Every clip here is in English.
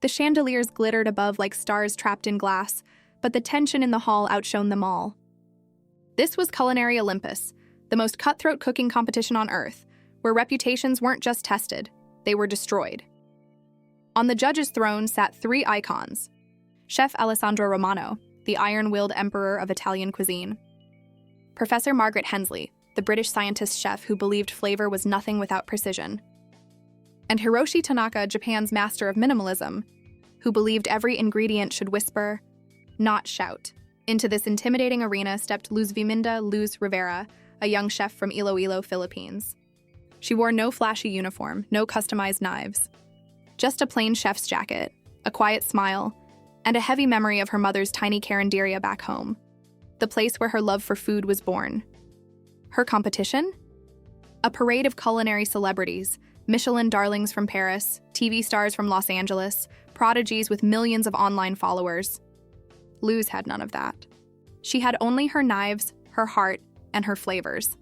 The chandeliers glittered above like stars trapped in glass, but the tension in the hall outshone them all. This was Culinary Olympus, the most cutthroat cooking competition on Earth, where reputations weren't just tested, they were destroyed. On the judges' throne sat three icons: Chef Alessandro Romano, the iron-willed emperor of Italian cuisine; Professor Margaret Hensley, the British scientist chef who believed flavor was nothing without precision; and Hiroshi Tanaka, Japan's master of minimalism, who believed every ingredient should whisper, not shout. Into this intimidating arena stepped Luzviminda Luz Rivera, a young chef from Iloilo, Philippines. She wore no flashy uniform, no customized knives. Just a plain chef's jacket, a quiet smile, and a heavy memory of her mother's tiny carinderia back home, the place where her love for food was born. Her competition? A parade of culinary celebrities, Michelin darlings from Paris, TV stars from Los Angeles, prodigies with millions of online followers. Luz had none of that. She had only her knives, her heart, and her flavors.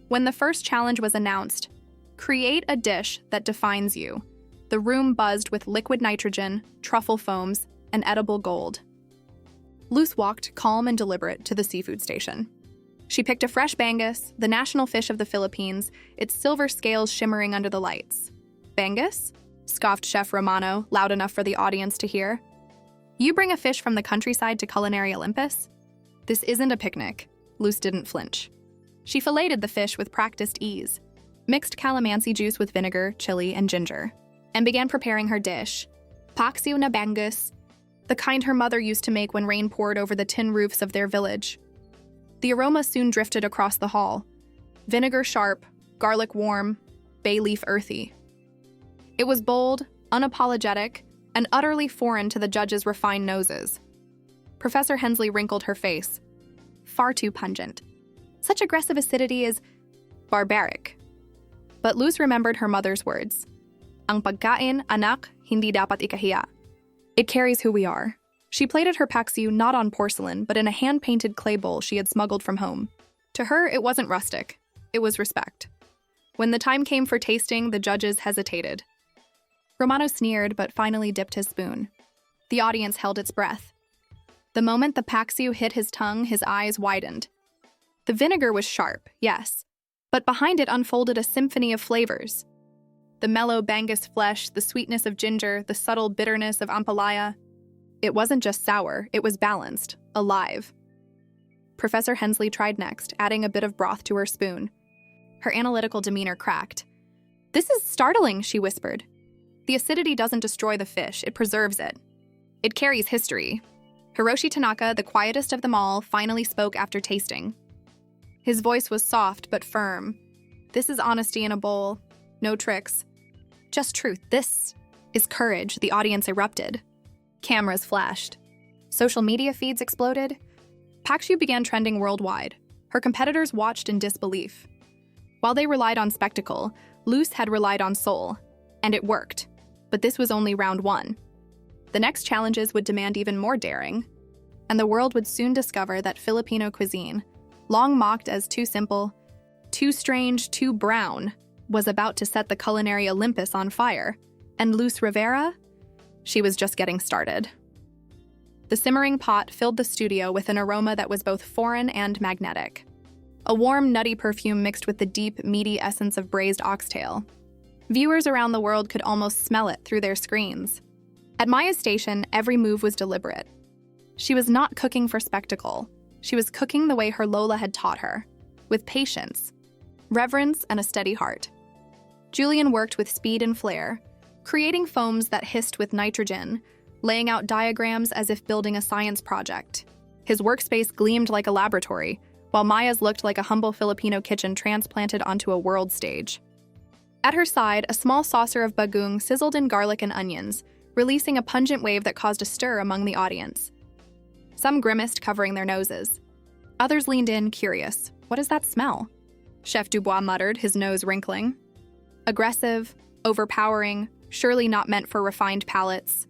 When the first challenge was announced, create a dish that defines you, the room buzzed with liquid nitrogen, truffle foams, and edible gold. Luz walked, calm and deliberate, to the seafood station. She picked a fresh bangus, the national fish of the Philippines, its silver scales shimmering under the lights. "Bangus?" scoffed Chef Romano, loud enough for the audience to hear. "You bring a fish from the countryside to Culinary Olympus?" "This isn't a picnic." Luz didn't flinch. She filleted the fish with practiced ease, mixed calamansi juice with vinegar, chili, and ginger, and began preparing her dish. Paksiw na bangus, the kind her mother used to make when rain poured over the tin roofs of their village. The aroma soon drifted across the hall. Vinegar sharp, garlic warm, bay leaf earthy. It was bold, unapologetic, and utterly foreign to the judges' refined noses. Professor Hensley wrinkled her face. Far too pungent. Such aggressive acidity is barbaric. But Luz remembered her mother's words. Ang pagkain, anak, hindi dapat ikahiya. It carries who we are. She plated her paksiw not on porcelain, but in a hand-painted clay bowl she had smuggled from home. To her, it wasn't rustic. It was respect. When the time came for tasting, the judges hesitated. Romano sneered, but finally dipped his spoon. The audience held its breath. The moment the paksiw hit his tongue, his eyes widened. The vinegar was sharp, yes, but behind it unfolded a symphony of flavors. The mellow bangus flesh, the sweetness of ginger, the subtle bitterness of ampalaya. It wasn't just sour, it was balanced, alive. Professor Hensley tried next, adding a bit of broth to her spoon. Her analytical demeanor cracked. "This is startling," she whispered. "The acidity doesn't destroy the fish, it preserves it. It carries history." Hiroshi Tanaka, the quietest of them all, finally spoke after tasting. His voice was soft but firm. "This is honesty in a bowl. No tricks. Just truth. This is courage." The audience erupted. Cameras flashed. Social media feeds exploded. Paksiw began trending worldwide. Her competitors watched in disbelief. While they relied on spectacle, Luz had relied on soul. And it worked. But this was only round one. The next challenges would demand even more daring. And the world would soon discover that Filipino cuisine, long mocked as too simple, too strange, too brown, was about to set the Culinary Olympus on fire. And Luz Rivera? She was just getting started. The simmering pot filled the studio with an aroma that was both foreign and magnetic. A warm, nutty perfume mixed with the deep, meaty essence of braised oxtail. Viewers around the world could almost smell it through their screens. At Maya's station, every move was deliberate. She was not cooking for spectacle. She was cooking the way her Lola had taught her, with patience, reverence, and a steady heart. Julian worked with speed and flair, creating foams that hissed with nitrogen, laying out diagrams as if building a science project. His workspace gleamed like a laboratory, while Maya's looked like a humble Filipino kitchen transplanted onto a world stage. At her side, a small saucer of bagoong sizzled in garlic and onions, releasing a pungent wave that caused a stir among the audience. Some grimaced, covering their noses. Others leaned in, curious. "What is that smell?" Chef Dubois muttered, his nose wrinkling. "Aggressive, overpowering, surely not meant for refined palates."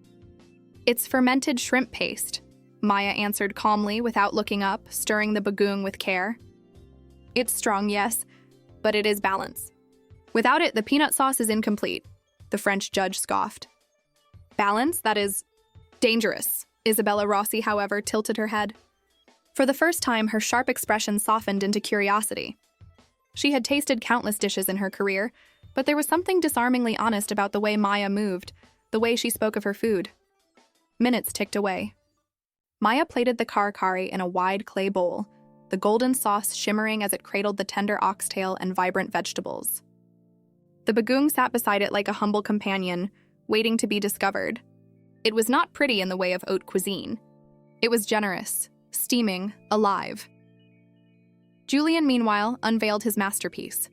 "It's fermented shrimp paste," Maya answered calmly without looking up, stirring the bagoong with care. "It's strong, yes, but it is balance. Without it, the peanut sauce is incomplete," the French judge scoffed. Balance? That is dangerous. Isabella Rossi, however, tilted her head. For the first time, her sharp expression softened into curiosity. She had tasted countless dishes in her career, but there was something disarmingly honest about the way Maya moved, the way she spoke of her food. Minutes ticked away. Maya plated the kare-kare in a wide clay bowl, the golden sauce shimmering as it cradled the tender oxtail and vibrant vegetables. The bagoong sat beside it like a humble companion, waiting to be discovered. It was not pretty in the way of haute cuisine. It was generous, steaming, alive. Julian, meanwhile, unveiled his masterpiece.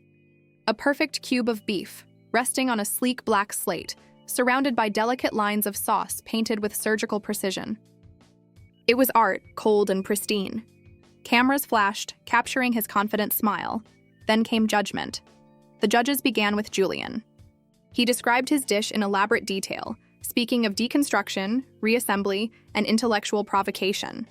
A perfect cube of beef, resting on a sleek black slate, surrounded by delicate lines of sauce painted with surgical precision. It was art, cold and pristine. Cameras flashed, capturing his confident smile. Then came judgment. The judges began with Julian. He described his dish in elaborate detail, speaking of deconstruction, reassembly, and intellectual provocation.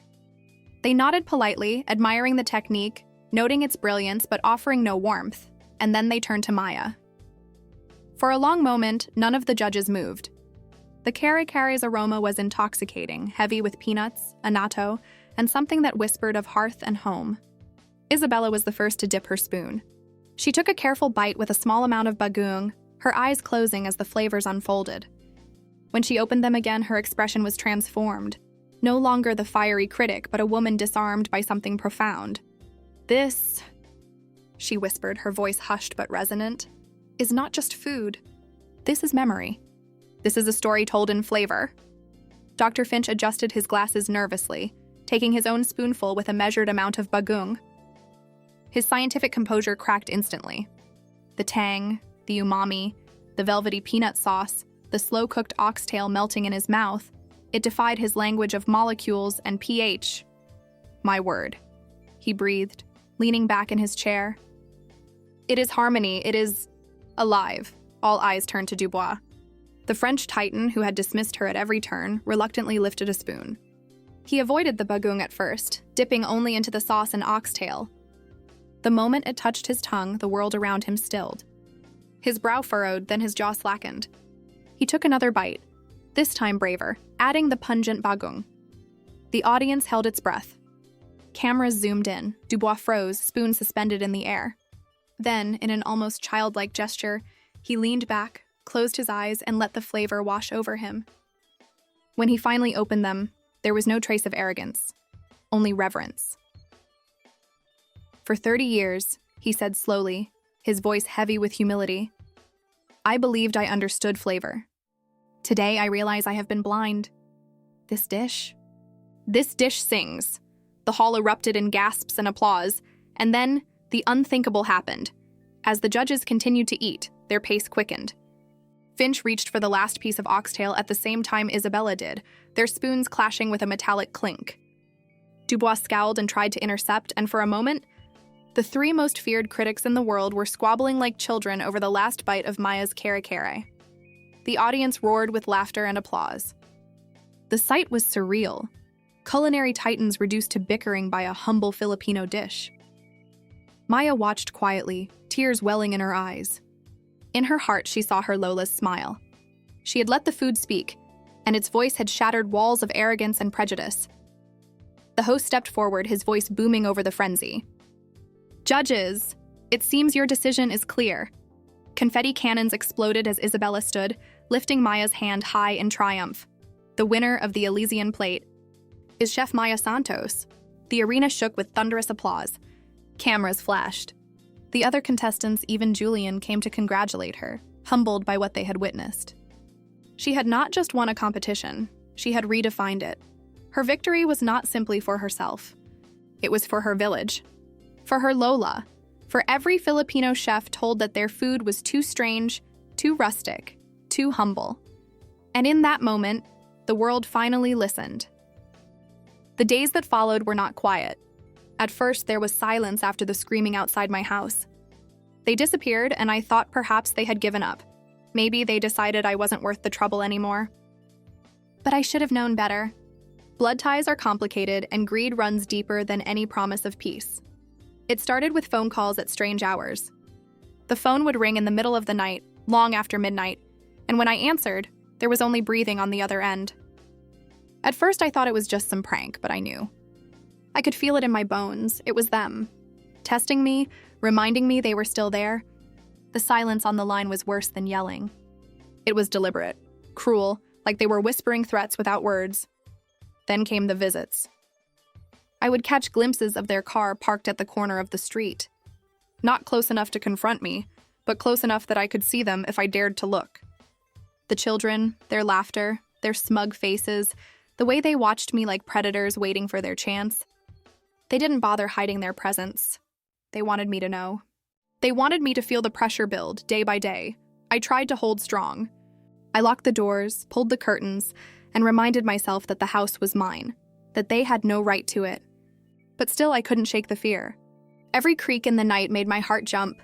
They nodded politely, admiring the technique, noting its brilliance but offering no warmth, and then they turned to Maya. For a long moment, none of the judges moved. The kare-kare's aroma was intoxicating, heavy with peanuts, annatto, and something that whispered of hearth and home. Isabella was the first to dip her spoon. She took a careful bite with a small amount of bagoong, her eyes closing as the flavors unfolded. When she opened them again, her expression was transformed. No longer the fiery critic, but a woman disarmed by something profound. "This," she whispered, her voice hushed but resonant, "is not just food. This is memory. This is a story told in flavor." Dr. Finch adjusted his glasses nervously, taking his own spoonful with a measured amount of bagoong. His scientific composure cracked instantly. The tang, the umami, the velvety peanut sauce, the slow-cooked oxtail melting in his mouth, it defied his language of molecules and pH. "My word," he breathed, leaning back in his chair. "It is harmony, it is alive." All eyes turned to Dubois. The French titan, who had dismissed her at every turn, reluctantly lifted a spoon. He avoided the bagoong at first, dipping only into the sauce and oxtail. The moment it touched his tongue, the world around him stilled. His brow furrowed, then his jaw slackened. He took another bite, this time braver, adding the pungent bagoong. The audience held its breath. Cameras zoomed in. Dubois froze, spoon suspended in the air. Then, in an almost childlike gesture, he leaned back, closed his eyes, and let the flavor wash over him. When he finally opened them, there was no trace of arrogance, only reverence. "For 30 years, he said slowly, his voice heavy with humility, I believed I understood flavor. Today I realize I have been blind. This dish sings." The hall erupted in gasps and applause, and then the unthinkable happened. As the judges continued to eat, their pace quickened. Finch reached for the last piece of oxtail at the same time Isabella did, their spoons clashing with a metallic clink. Dubois scowled and tried to intercept, and for a moment, the three most feared critics in the world were squabbling like children over the last bite of Maya's kare-kare. The audience roared with laughter and applause. The sight was surreal. Culinary titans reduced to bickering by a humble Filipino dish. Maya watched quietly, tears welling in her eyes. In her heart, she saw her Lola's smile. She had let the food speak, and its voice had shattered walls of arrogance and prejudice. The host stepped forward, his voice booming over the frenzy. "Judges, it seems your decision is clear." Confetti cannons exploded as Isabella stood, lifting Maya's hand high in triumph. The winner of the Elysian plate is Chef Maya Santos. The arena shook with thunderous applause. Cameras flashed. The other contestants, even Julian, came to congratulate her, humbled by what they had witnessed. She had not just won a competition, she had redefined it. Her victory was not simply for herself. It was for her village, for her Lola, for every Filipino chef told that their food was too strange, too rustic, too humble. And in that moment, the world finally listened. The days that followed were not quiet. At first, there was silence after the screaming outside my house. They disappeared, and I thought perhaps they had given up. Maybe they decided I wasn't worth the trouble anymore. But I should have known better. Blood ties are complicated, and greed runs deeper than any promise of peace. It started with phone calls at strange hours. The phone would ring in the middle of the night, long after midnight, and when I answered, There was only breathing on the other end. At first, I thought it was just some prank, but I knew. I could feel it in my bones. It was them. Testing me, reminding me they were still there. The silence on the line was worse than yelling. It was deliberate, cruel, like they were whispering threats without words. Then came the visits. I would catch glimpses of their car parked at the corner of the street. Not close enough to confront me, but close enough that I could see them if I dared to look. The children, their laughter, their smug faces, the way they watched me like predators waiting for their chance. They didn't bother hiding their presence. They wanted me to know. They wanted me to feel the pressure build day by day. I tried to hold strong. I locked the doors, pulled the curtains, and reminded myself that the house was mine, that they had no right to it. But still, I couldn't shake the fear. Every creak in the night made my heart jump.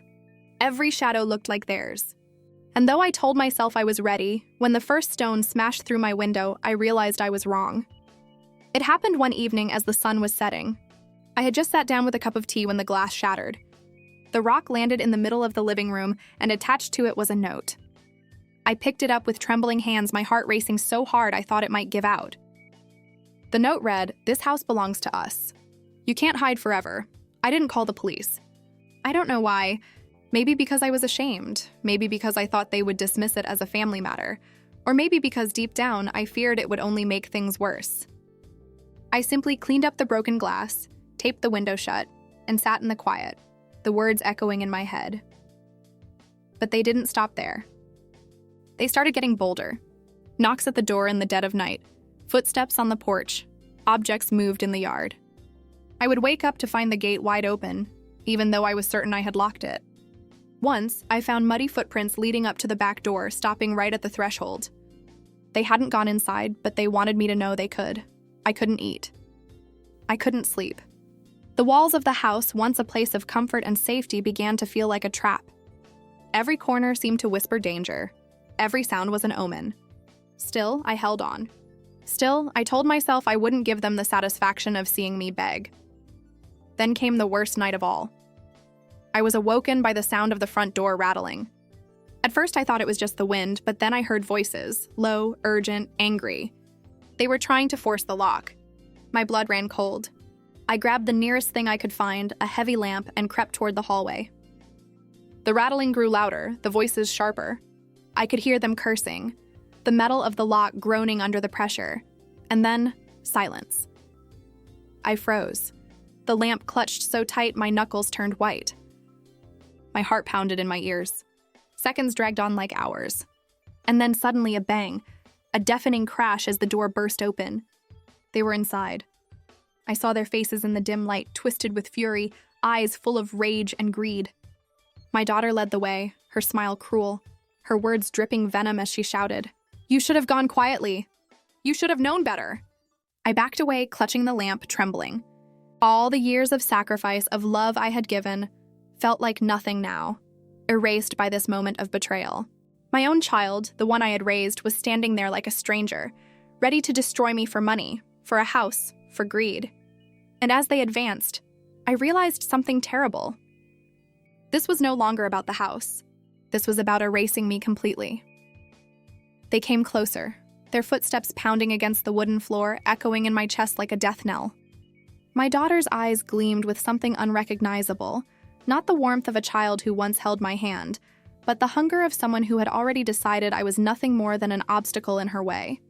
Every shadow looked like theirs. And though I told myself I was ready, when the first stone smashed through my window, I realized I was wrong. It happened one evening as the sun was setting. I had just sat down with a cup of tea when the glass shattered. The rock landed in the middle of the living room, and attached to it was a note. I picked it up with trembling hands, my heart racing so hard I thought it might give out. The note read, "This house belongs to us. You can't hide forever." I didn't call the police. I don't know why. Maybe because I was ashamed. Maybe because I thought they would dismiss it as a family matter. Or maybe because deep down, I feared it would only make things worse. I simply cleaned up the broken glass, taped the window shut, and sat in the quiet, the words echoing in my head. But they didn't stop there. They started getting bolder. Knocks at the door in the dead of night, footsteps on the porch, objects moved in the yard. I would wake up to find the gate wide open, even though I was certain I had locked it. Once, I found muddy footprints leading up to the back door, stopping right at the threshold. They hadn't gone inside, but they wanted me to know they could. I couldn't eat. I couldn't sleep. The walls of the house, once a place of comfort and safety, began to feel like a trap. Every corner seemed to whisper danger. Every sound was an omen. Still, I held on. Still, I told myself I wouldn't give them the satisfaction of seeing me beg. Then came the worst night of all. I was awoken by the sound of the front door rattling. At first I thought it was just the wind, but then I heard voices, low, urgent, angry. They were trying to force the lock. My blood ran cold. I grabbed the nearest thing I could find, a heavy lamp, and crept toward the hallway. The rattling grew louder, the voices sharper. I could hear them cursing, the metal of the lock groaning under the pressure, and then silence. I froze. The lamp clutched so tight my knuckles turned white. My heart pounded in my ears. Seconds dragged on like hours. And then suddenly a bang, a deafening crash as the door burst open. They were inside. I saw their faces in the dim light, twisted with fury, eyes full of rage and greed. My daughter led the way, her smile cruel, her words dripping venom as she shouted, "You should have gone quietly. You should have known better." I backed away, clutching the lamp, trembling. All the years of sacrifice, of love I had given, felt like nothing now, erased by this moment of betrayal. My own child, the one I had raised, was standing there like a stranger, ready to destroy me for money, for a house, for greed. And as they advanced, I realized something terrible. This was no longer about the house. This was about erasing me completely. They came closer, their footsteps pounding against the wooden floor, echoing in my chest like a death knell. My daughter's eyes gleamed with something unrecognizable, not the warmth of a child who once held my hand, but the hunger of someone who had already decided I was nothing more than an obstacle in her way.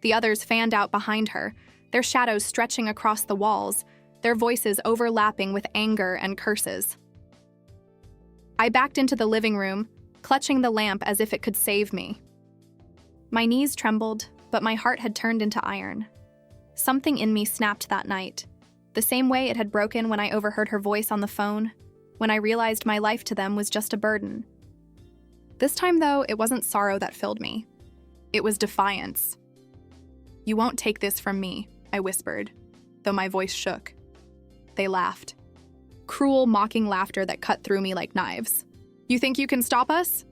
The others fanned out behind her, their shadows stretching across the walls, their voices overlapping with anger and curses. I backed into the living room, clutching the lamp as if it could save me. My knees trembled, but my heart had turned into iron. Something in me snapped that night, the same way it had broken when I overheard her voice on the phone, when I realized my life to them was just a burden. This time, though, it wasn't sorrow that filled me. It was defiance. "You won't take this from me," I whispered, though my voice shook. They laughed. Cruel, mocking laughter that cut through me like knives. "You think you can stop us?"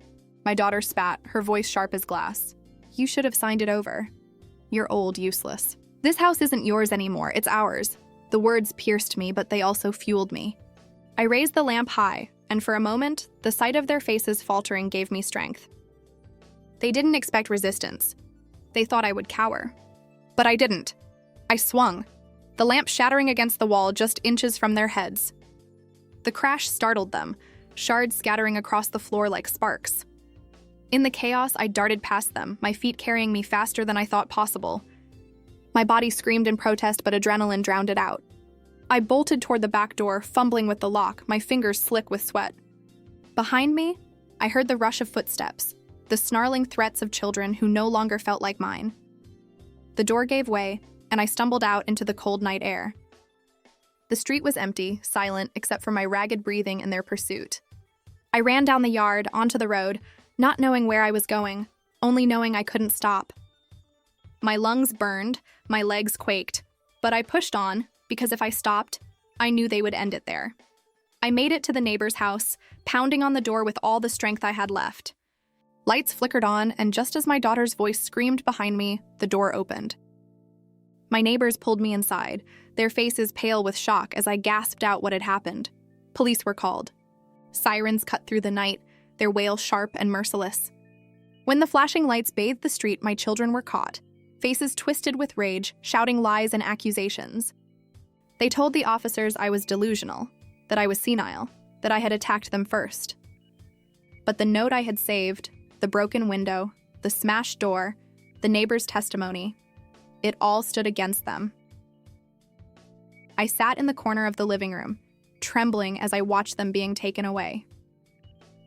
My daughter spat, her voice sharp as glass. "You should have signed it over. You're old, useless. This house isn't yours anymore, it's ours." The words pierced me, but they also fueled me. I raised the lamp high, and for a moment, the sight of their faces faltering gave me strength. They didn't expect resistance. They thought I would cower. But I didn't. I swung, the lamp shattering against the wall just inches from their heads. The crash startled them, shards scattering across the floor like sparks. In the chaos, I darted past them, my feet carrying me faster than I thought possible. My body screamed in protest, but adrenaline drowned it out. I bolted toward the back door, fumbling with the lock, my fingers slick with sweat. Behind me, I heard the rush of footsteps, the snarling threats of children who no longer felt like mine. The door gave way, and I stumbled out into the cold night air. The street was empty, silent, except for my ragged breathing and their pursuit. I ran down the yard, onto the road, not knowing where I was going, only knowing I couldn't stop. My lungs burned, my legs quaked, but I pushed on, because if I stopped, I knew they would end it there. I made it to the neighbor's house, pounding on the door with all the strength I had left. Lights flickered on, and just as my daughter's voice screamed behind me, the door opened. My neighbors pulled me inside, their faces pale with shock as I gasped out what had happened. Police were called. Sirens cut through the night, their wail sharp and merciless. When the flashing lights bathed the street, my children were caught, faces twisted with rage, shouting lies and accusations. They told the officers I was delusional, that I was senile, that I had attacked them first. But the note I had saved, the broken window, the smashed door, the neighbor's testimony, it all stood against them. I sat in the corner of the living room, trembling as I watched them being taken away.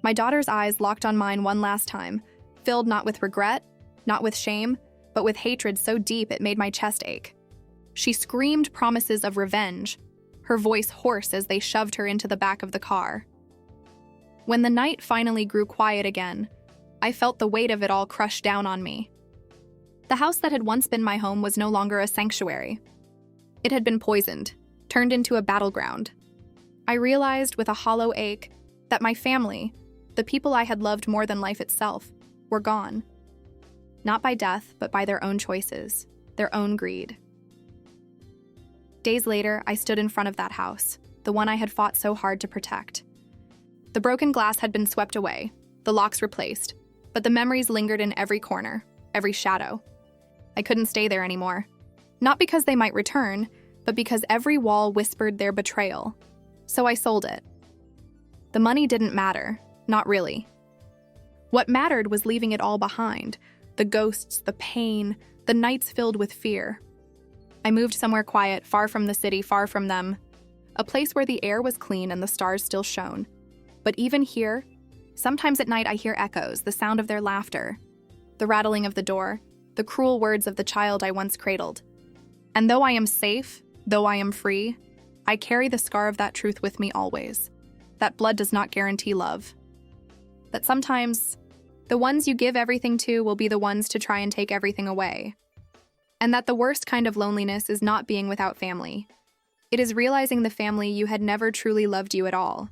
My daughter's eyes locked on mine one last time, filled not with regret, not with shame, but with hatred so deep it made my chest ache. She screamed promises of revenge, her voice hoarse as they shoved her into the back of the car. When the night finally grew quiet again, I felt the weight of it all crush down on me. The house that had once been my home was no longer a sanctuary. It had been poisoned, turned into a battleground. I realized with a hollow ache that my family, the people I had loved more than life itself, were gone. Not by death, but by their own choices, their own greed. Days later, I stood in front of that house, the one I had fought so hard to protect. The broken glass had been swept away, the locks replaced, but the memories lingered in every corner, every shadow. I couldn't stay there anymore. Not because they might return, but because every wall whispered their betrayal. So I sold it. The money didn't matter, not really. What mattered was leaving it all behind, the ghosts, the pain, the nights filled with fear. I moved somewhere quiet, far from the city, far from them, a place where the air was clean and the stars still shone. But even here, sometimes at night I hear echoes, the sound of their laughter, the rattling of the door, the cruel words of the child I once cradled. And though I am safe, though I am free, I carry the scar of that truth with me always. That blood does not guarantee love. That sometimes the ones you give everything to will be the ones to try and take everything away. And that the worst kind of loneliness is not being without family. It is realizing the family you had never truly loved you at all.